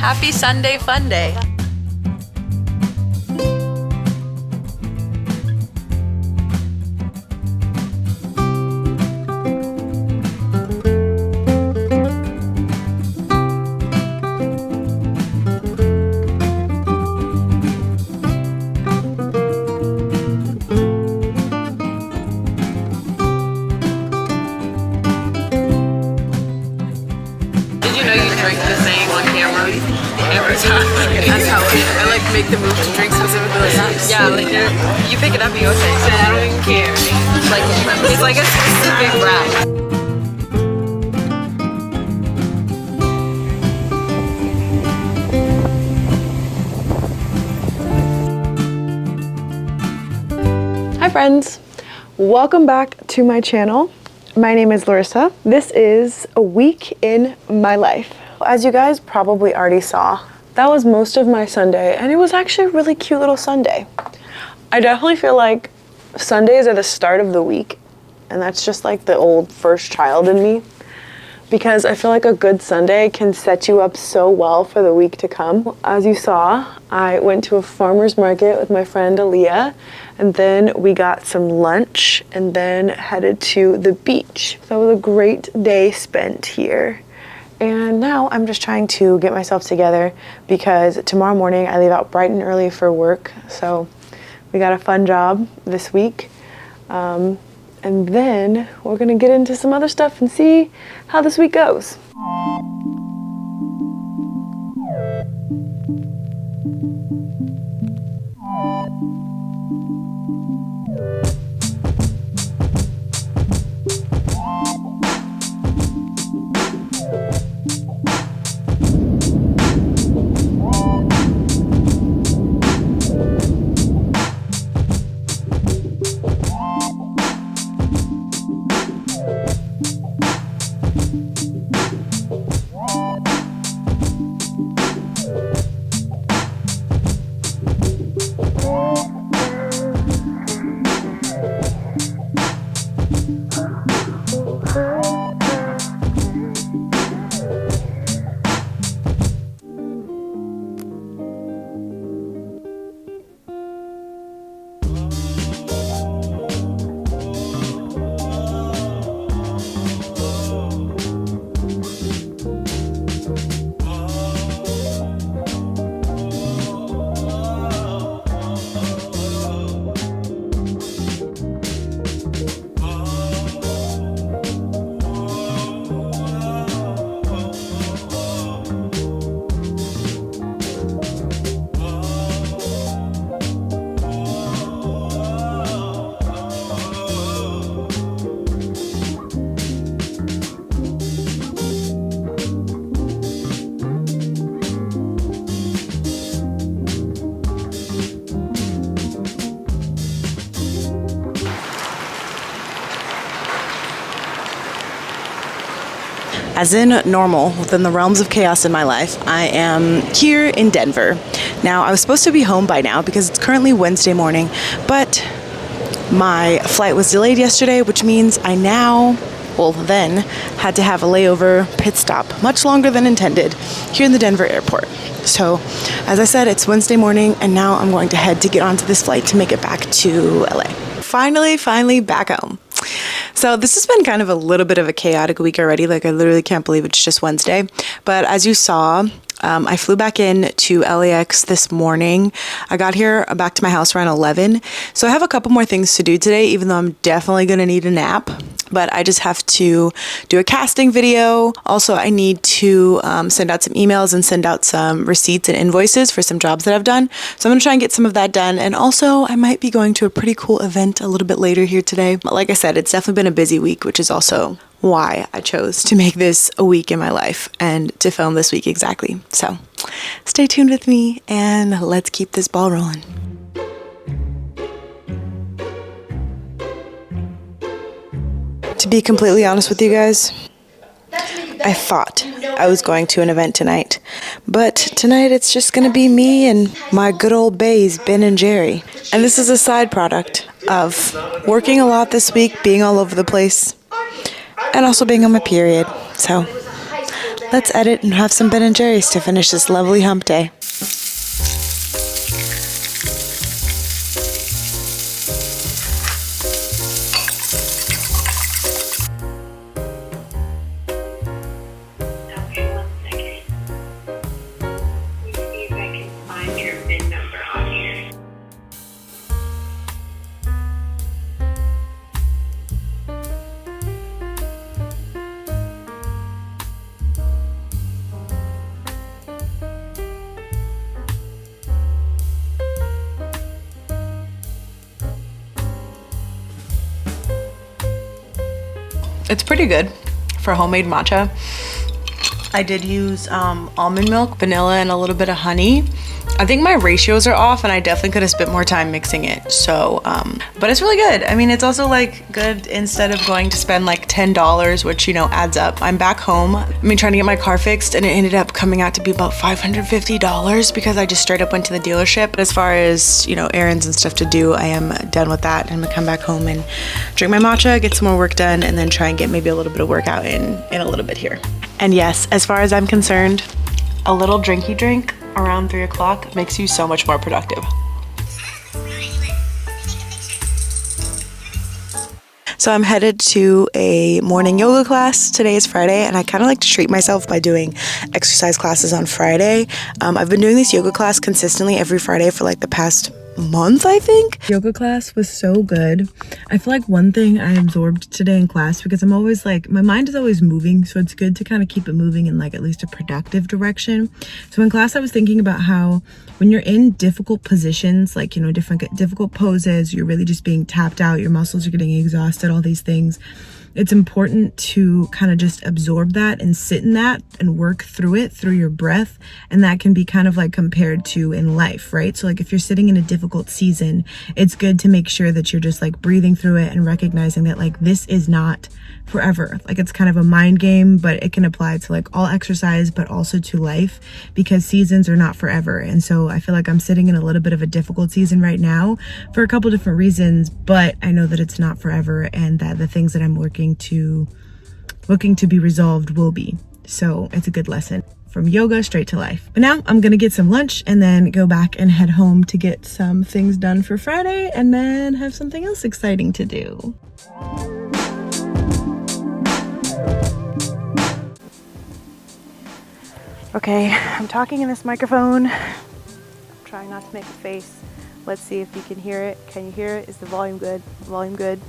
Happy Sunday fun day. Every time. That's how I like make the move to drink specifically like that. Yeah, like you pick it up and you go say, I don't even care. Like it's like a specific rap. Hi friends, welcome back to my channel. My name is Larissa. This is a week in my life. As you guys probably already saw, that was most of my Sunday, and it was actually a really cute little Sunday. I definitely feel like Sundays are the start of the week, and that's just like the old first child in me, because I feel like a good Sunday can set you up so well for the week to come. As you saw, I went to a farmer's market with my friend Aaliyah, and then we got some lunch and then headed to the beach. So it was a great day spent here. And now I'm just trying to get myself together because tomorrow morning I leave out bright and early for work. So we got a fun job this week. And then we're gonna get into some other stuff and see how this week goes. As in normal, within the realms of chaos in my life, I am here in Denver. Now, I was supposed to be home by now because it's currently Wednesday morning, but my flight was delayed yesterday, which means I then had to have a layover pit stop, much longer than intended, here in the Denver airport. So, as I said, it's Wednesday morning, and now I'm going to head to get onto this flight to make it back to LA. Finally back home. So this has been kind of a little bit of a chaotic week already. Like, I literally can't believe it's just Wednesday. But as you saw, I flew back in to LAX this morning. I got here back to my house around 11. So I have a couple more things to do today, even though I'm definitely going to need a nap. But I just have to do a casting video. Also, I need to send out some emails and send out some receipts and invoices for some jobs that I've done. So I'm going to try and get some of that done. And also, I might be going to a pretty cool event a little bit later here today. But like I said, it's definitely been a busy week, which is also why I chose to make this a week in my life and to film this week exactly. So stay tuned with me and let's keep this ball rolling. To be completely honest with you guys, I thought I was going to an event tonight, but tonight it's just going to be me and my good old bays, Ben and Jerry. And this is a side product of working a lot this week, being all over the place, and also being on my period. So let's edit and have some Ben and Jerry's to finish this lovely hump day. It's pretty good for homemade matcha. I did use almond milk, vanilla, and a little bit of honey. I think my ratios are off and I definitely could have spent more time mixing it. So, but it's really good. I mean, it's also like good instead of going to spend like $10, which, you know, adds up. I'm back home. Trying to get my car fixed and it ended up coming out to be about $550 because I just straight up went to the dealership. But as far as, you know, errands and stuff to do, I am done with that. I'm gonna come back home and drink my matcha, get some more work done, and then try and get maybe a little bit of workout in a little bit here. And yes, as far as I'm concerned, a little drinky drink around 3 o'clock makes you so much more productive. So I'm headed to a morning yoga class. Today is Friday, and I kind of like to treat myself by doing exercise classes on Friday. I've been doing this yoga class consistently every Friday for like the past month, I think. Yoga class was so good. I feel like one thing I absorbed today in class, because I'm always like, my mind is always moving, so it's good to kind of keep it moving in like at least a productive direction. So in class I was thinking about how when you're in difficult positions, like, you know, difficult poses, you're really just being tapped out, your muscles are getting exhausted, all these things. It's important to kind of just absorb that and sit in that and work through it through your breath. And that can be kind of like compared to in life, right? So like if you're sitting in a difficult season, it's good to make sure that you're just like breathing through it and recognizing that like this is not forever. Like it's kind of a mind game, but it can apply to like all exercise, but also to life, because seasons are not forever. And so I feel like I'm sitting in a little bit of a difficult season right now for a couple different reasons, but I know that it's not forever and that the things that I'm looking to be resolved will be. So it's a good lesson from yoga straight to life. But now I'm gonna get some lunch and then go back and head home to get some things done for Friday and then have something else exciting to do. Okay, I'm talking in this microphone. I'm trying not to make a face. Let's see if you can hear it. Can you hear it? Is the volume good? Volume good?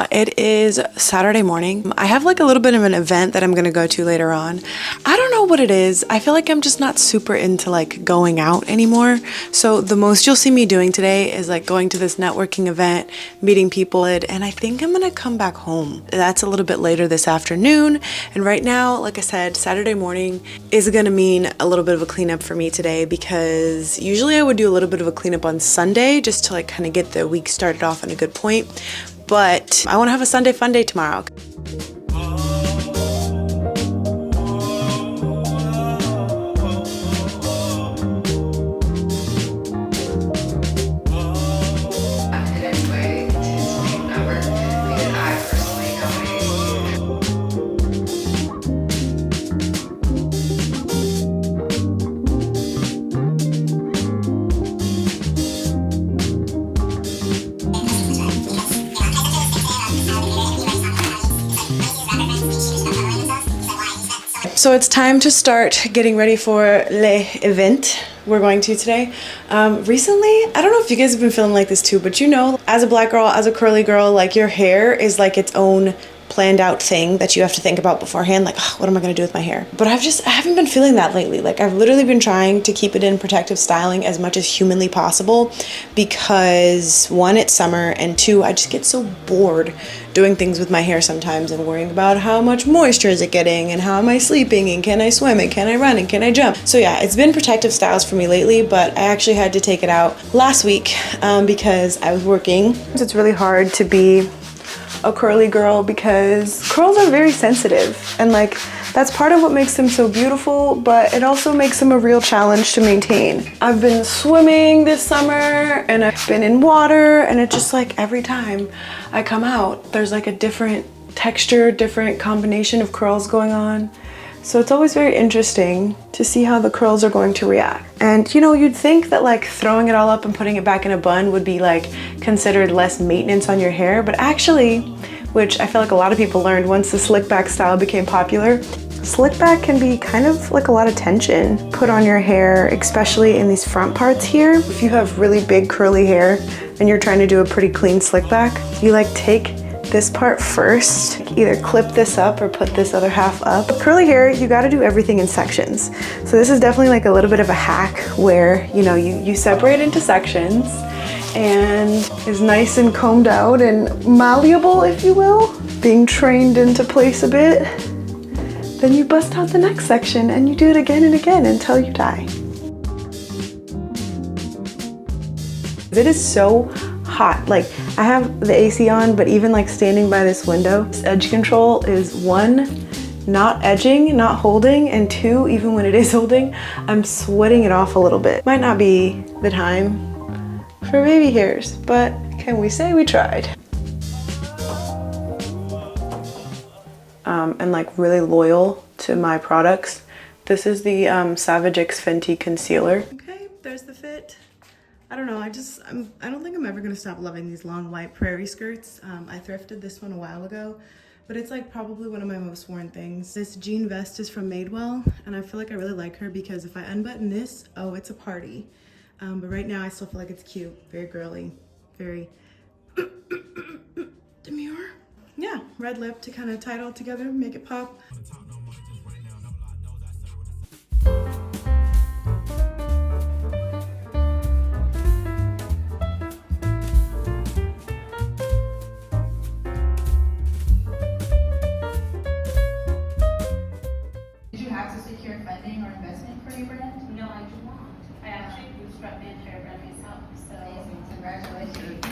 It is Saturday morning. I have like a little bit of an event that I'm gonna go to later on. I don't know what it is. I feel like I'm just not super into like going out anymore. So the most you'll see me doing today is like going to this networking event, meeting people, and I think I'm gonna come back home. That's a little bit later this afternoon. And right now, like I said, Saturday morning is gonna mean a little bit of a cleanup for me today, because usually I would do a little bit of a cleanup on Sunday just to like kind of get the week started off on a good point. But I want to have a Sunday fun day tomorrow. So it's time to start getting ready for le event we're going to today. Recently, I don't know if you guys have been feeling like this too, but you know, as a black girl, as a curly girl, like your hair is like its own planned out thing that you have to think about beforehand, like, oh, what am I gonna do with my hair? But I haven't been feeling that lately. Like I've literally been trying to keep it in protective styling as much as humanly possible, because one, it's summer, and two, I just get so bored doing things with my hair sometimes and worrying about how much moisture is it getting and how am I sleeping and can I swim and can I run and can I jump. So yeah, it's been protective styles for me lately, but I actually had to take it out last week because I was working. It's really hard to be a curly girl because curls are very sensitive, and like That's part of what makes them so beautiful, but it also makes them a real challenge to maintain. I've been swimming this summer and I've been in water, and it's just like every time I come out, there's like a different texture, different combination of curls going on. So it's always very interesting to see how the curls are going to react. And you know, you'd think that like throwing it all up and putting it back in a bun would be like considered less maintenance on your hair, but actually, which I feel like a lot of people learned once the slick back style became popular, slick back can be kind of like a lot of tension put on your hair, especially in these front parts here. If you have really big curly hair and you're trying to do a pretty clean slick back, you like take this part first, either clip this up or put this other half up. With curly hair, you got to do everything in sections. So this is definitely like a little bit of a hack where, you know, you separate into sections and is nice and combed out and malleable, if you will, being trained into place a bit. Then you bust out the next section and you do it again and again until you die. It is so hot. Like, I have the AC on, but even like standing by this window, this edge control is 1, not edging, not holding, and 2, even when it is holding, I'm sweating it off a little bit. Might not be the time for baby hairs, but can we say we tried? And like really loyal to my products. This is the Savage X Fenty Concealer. Okay, there's the fit. I don't know, I don't think I'm ever gonna stop loving these long white prairie skirts. I thrifted this one a while ago, but it's like probably one of my most worn things. This jean vest is from Madewell, and I feel like I really like her because if I unbutton this, oh, it's a party. But right now I still feel like it's cute, very girly, very demure. Yeah, red lip to kind of tie it all together, make it pop. Did you have to secure funding or investment for your brand? No, I do not. I actually bootstrapped the entire brand myself. So Amazing, congratulations.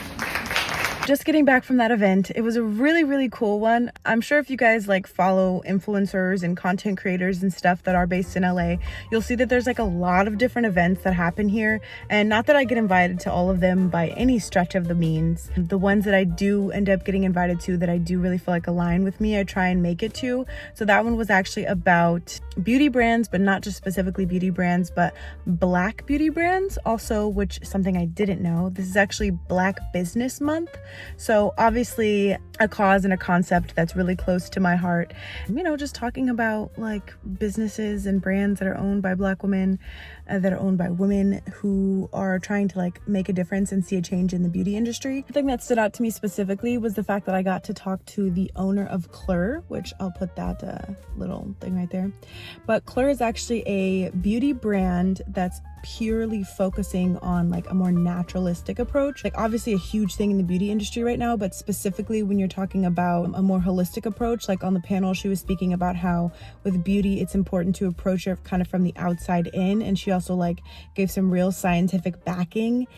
Just getting back from that event, it was a really, really cool one. I'm sure if you guys like follow influencers and content creators and stuff that are based in LA, you'll see that there's like a lot of different events that happen here. And not that I get invited to all of them by any stretch of the means. The ones that I do end up getting invited to that I do really feel like align with me, I try and make it to. So that one was actually about beauty brands, but not just specifically beauty brands, but Black beauty brands also, which is something I didn't know. This is actually Black Business Month. So obviously a cause and a concept that's really close to my heart. You know, just talking about like businesses and brands that are owned by Black women, that are owned by women who are trying to like make a difference and see a change in the beauty industry. The thing that stood out to me specifically was the fact that I got to talk to the owner of Cleur, which I'll put that little thing right there. But Cleur is actually a beauty brand that's purely focusing on like a more naturalistic approach. Like obviously a huge thing in the beauty industry right now, but specifically when you're talking about a more holistic approach, like on the panel she was speaking about how with beauty it's important to approach it kind of from the outside in, and she also like gave some real scientific backing,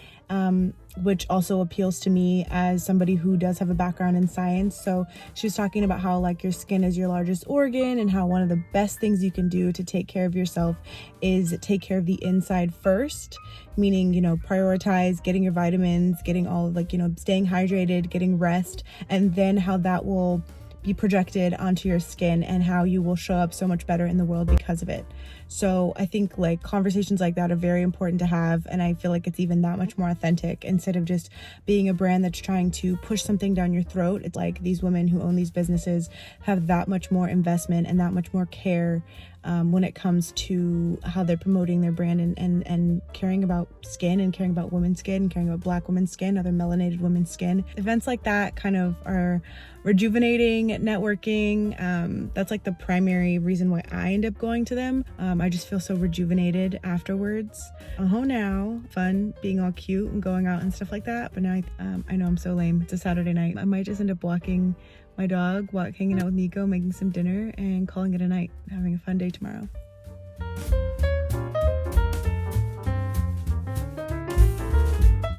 which also appeals to me as somebody who does have a background in science. So she was talking about how like your skin is your largest organ and how one of the best things you can do to take care of yourself is take care of the inside first, meaning, you know, prioritize getting your vitamins, getting all like, you know, staying hydrated, getting rest, and then how that will be projected onto your skin and how you will show up so much better in the world because of it. So I think like conversations like that are very important to have, and I feel like it's even that much more authentic instead of just being a brand that's trying to push something down your throat. It's like these women who own these businesses have that much more investment and that much more care when it comes to how they're promoting their brand and caring about skin and caring about women's skin and caring about Black women's skin, other melanated women's skin. Events like that kind of are rejuvenating, networking. That's like the primary reason why I end up going to them. I just feel so rejuvenated afterwards. Now, fun being all cute and going out and stuff like that. But now I know I'm so lame. It's a Saturday night. I might just end up walking my dog, hanging out with Nico, making some dinner, and calling it a night. Having a fun day tomorrow.